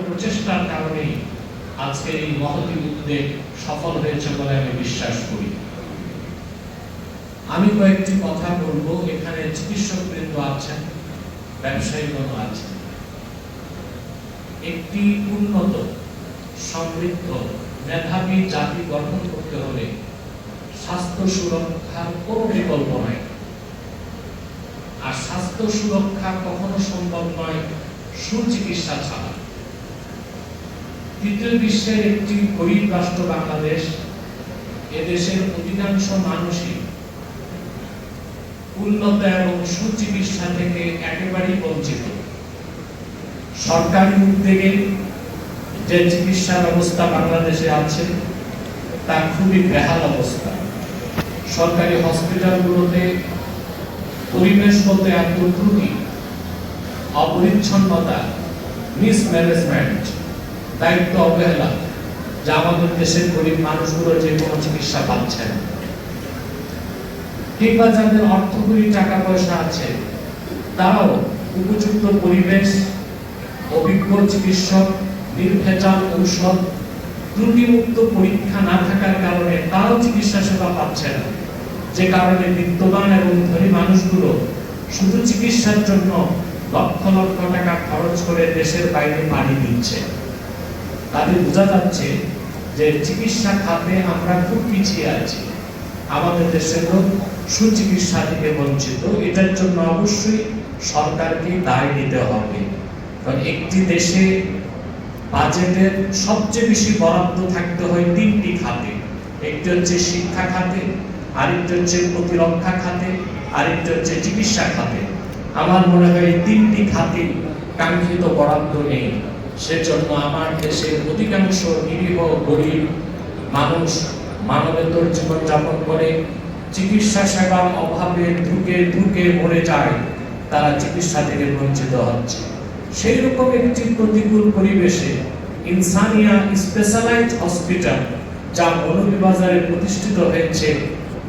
প্রচেষ্টার কারণেই আজকে এই মহতি উদ্যোগ সফল হয়েছে বলে আমি বিশ্বাস করি। আমি কয়েকটি কথা বলবো। এখানে চিকিৎসকবৃন্দ আছেন, ব্যবসায়ীগণ আছেন। একটি উন্নত, সমৃদ্ধ, মেধাবী জাতি গঠন করতে হলে স্বাস্থ্য সুরক্ষার কোনো বিকল্প নাই। আর স্বাস্থ্য সুরক্ষা কখনো সম্ভব নয় সুচিকিৎসা ছাড়া। তৃতীয় বিশ্বের একটি গরিব রাষ্ট্র বাংলাদেশ, এদেশের অধিকাংশ মানুষই উন্নত এবং সুচিকিৎসা থেকে একেবারেই বঞ্চিত। সরকারি উদ্যোগে যে চিকিৎসা ব্যবস্থা বাংলাদেশে আছে তা খুবই বেহাল অবস্থা। সরকারি হসপিটালগুলোতে পরিবেশগত এত ত্রুটি, অপরিচ্ছন্নতা, মিসম্যানেজমেন্ট, দায়িত্ব অবহেলা, যা আমাদের দেশের গরিব মানুষগুলো যে কোনো চিকিৎসা পাচ্ছে না। কিংবা যাদের অর্থকরী টাকা পয়সা আছে তারাও উপযুক্ত পরিবেশ, অভিজ্ঞ চিকিৎসক, নির্ভেজাল ঔষধ, ত্রুটিমুক্ত পরীক্ষা না থাকার কারণে তারাও চিকিৎসা সেবা পাচ্ছে না। যে কারণে বিত্তবান এবং ধনী মানুষগুলো শুধু চিকিৎসার জন্য লক্ষ লক্ষ টাকা খরচ করে দেশের বাইরে পাড়ি দিচ্ছে। তাদের বোঝা যাচ্ছে যে চিকিৎসা খাতে আমরা খুব পিছিয়ে আছি। আমাদের দেশের লোক সুচিকিৎসা থেকে বঞ্চিত। এটার জন্য অবশ্যই সরকারকে দায় নিতে হবে। কারণ একটি দেশে বাজেটের সবচেয়ে বেশি বরাদ্দ থাকতে হয় তিনটি খাতে। একটি হচ্ছে শিক্ষা খাতে, আরেকটি হচ্ছে প্রতিরক্ষা খাতে, আরেকটি হচ্ছে চিকিৎসা খাতে। আমার মনে হয় তিনটি খাতে কাঙ্ক্ষিত বরাদ্দ নেই। সেজন্য আমার দেশের অধিকাংশ নিরীহ গরিব মানুষ মানবেতর জীবনযাপন করে, চিকিৎসা সেবার অভাবে ধুকে ধুকে মরে যায়, তারা চিকিৎসা থেকে বঞ্চিত হচ্ছে। সেই রকম একটি প্রতিকূল পরিবেশে ইনসানিয়া স্পেশালাইজড হসপিটাল, যা মৌলভীবাজারে প্রতিষ্ঠিত হয়েছে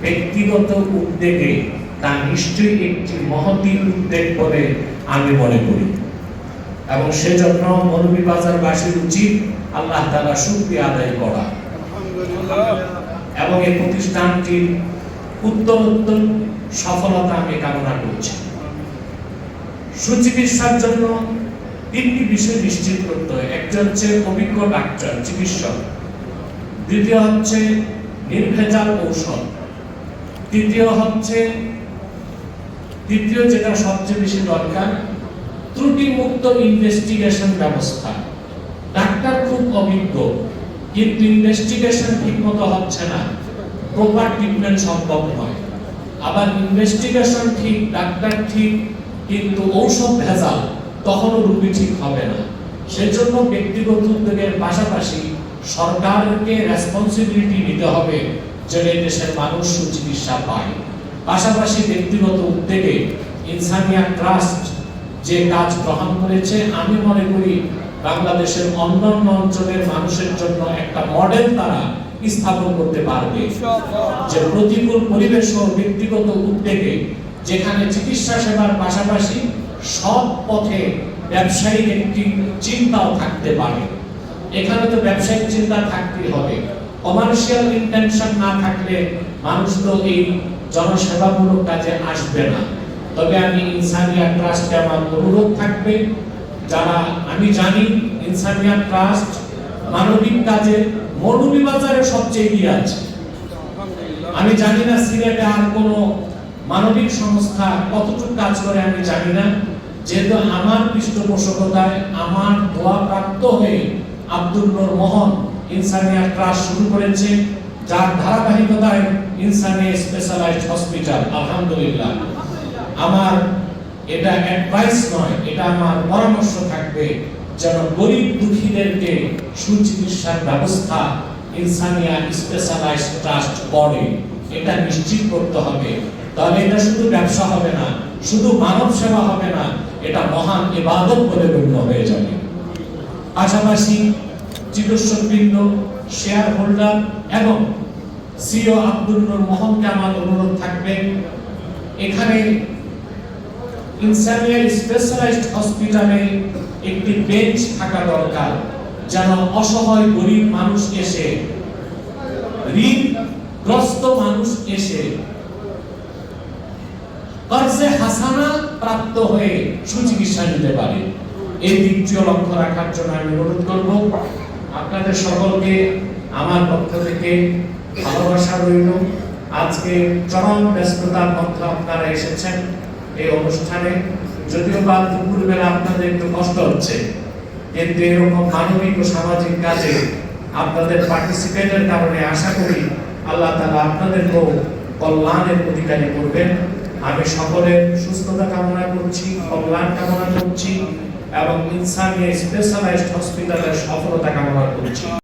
ব্যক্তিগত উদ্যোগে, তা নিশ্চয়ই একটি মহতি উদ্যোগ বলে আমি মনে করি। এবং সেজন্য মৌলভীবাজারবাসীর উচিত আল্লাহ তাআলা শুকরিয়া আদায় করা এবং এই প্রতিষ্ঠানটির উত্তরোত্তর সফলতা আমি কামনা করছি। সুচিকিৎসার জন্য তিনটি বিষয় নিশ্চিত করতে হয়। একটি হচ্ছে অভিজ্ঞ ডাক্তার, চিকিৎসক। দ্বিতীয় হচ্ছে নির্ভেজাল ঔষধ। তৃতীয় যেটা সবচেয়ে বেশি দরকার, ত্রুটিমুক্ত ইনভেস্টিগেশন ব্যবস্থা। ডাক্তার খুব অভিজ্ঞ, কিন্তু ইনভেস্টিগেশন ঠিকমতো হচ্ছে না, প্রপার ট্রিটমেন্ট সম্ভব নয়। আবার ইনভেস্টিগেশন ঠিক, ডাক্তার ঠিক, কিন্তু ঔষধ ভেজাল, তখনও রোগী ঠিক হবে না। সেজন্য ব্যক্তিগত উদ্যোগের পাশাপাশি সরকারকে রেসপন্সিবিলিটি নিতে হবে যেন এই দেশের মানুষ সুচিকিৎসা পায়। পাশাপাশি ব্যক্তিগত উদ্যোগে ইনসানিয়া ট্রাস্ট যে কাজ গ্রহণ করেছে, আমি মনে করি বাংলাদেশের অন্যান্য অঞ্চলের মানুষের জন্য একটা মডেল তারা স্থাপন করতে পারবে। যে প্রতিকূল পরিবেশ ও ব্যক্তিগত উদ্যোগে যেখানে চিকিৎসা সেবার পাশাপাশি সব পথে ব্যবসায়িক একটি চিন্তাও থাকতে পারে। এখানে তো ব্যবসায়িক চিন্তা থাকতেই হবে। কমার্শিয়াল ইন্টেনশন না থাকলে মানুষ তো এই জনসেবামূলক কাজে আসবে না। তবে আমি ইনসানিয়া ট্রাস্টকে আমার অনুরোধ থাকবে, যারা আমি জানি ইনসানিয়া ট্রাস্ট মানবিক কাজে মৌলভীবাজারে সবচেয়ে এগিয়ে আছে। আমি জানি না সিলেটে আর কোনো মানবিক সংস্থা কতটুকু কাজ করে আমি জানি না। যেহেতু আমার পৃষ্ঠপোষকতায়, আমার দোয়া প্রাপ্ত হয়ে আব্দুল নূর মোহন ইনসানিয়া ট্রাস্ট শুরু করেছে, যার ধারাবাহিকতায় ইনসানিয়া স্পেশালাইজড হসপিটাল। আলহামদুলিল্লাহ, আমার এটা অ্যাডভাইস নয়, এটা আমার পরামর্শ থাকবে যেন গরিব দুঃখীদেরকে সুচিকিৎসার ব্যবস্থা ইনসানিয়া স্পেশালাইজড ট্রাস্ট করে। এটা নিশ্চিত করতে হবে। তাহলে এটা শুধু ব্যবসা হবে না, শুধু মানব সেবা হবে না, এটা মহান ইবাদত বলে গণ্য হয়ে যাবে। পাশাপাশি চিকিৎসকবৃন্দ, শেয়ার হোল্ডার এবং সিও আব্দুল নূর মোহনকে আমার অনুরোধ থাকবে, এখানে ইনসানিয়া স্পেশালাইজড হসপিটালে একটি বেঞ্চ থাকা দরকার, যেন অসহায় গরিব মানুষ এসে, ঋণগ্রস্ত মানুষ এসে কর্জে হাসানা প্রাপ্ত হয়ে সুচিকিৎসা নিতে পারে। এই দিকটিও লক্ষ্য রাখার জন্য আমি অনুরোধ করব। আপনাদের সকলকে আমার পক্ষ থেকে ভালোবাসা রইল। আজকে চরম ব্যস্ততার মধ্যে আপনারা এসেছেন এই অনুষ্ঠানে, যদিও বা দুপুরবেলা আপনাদের একটু কষ্ট হচ্ছে, কিন্তু এরকম মানবিক ও সামাজিক কাজে আপনাদের পার্টিসিপেটের কারণে আশা করি আল্লাহ তাআলা আপনাদেরকেও কল্যাণের অধিকারী করবেন। আমি সকলের সুস্থতা কামনা করছি, কল্যাণ কামনা করছি এবং ইনসানিয়া স্পেশালাইজড হসপিটালের সফলতা কামনা করছি।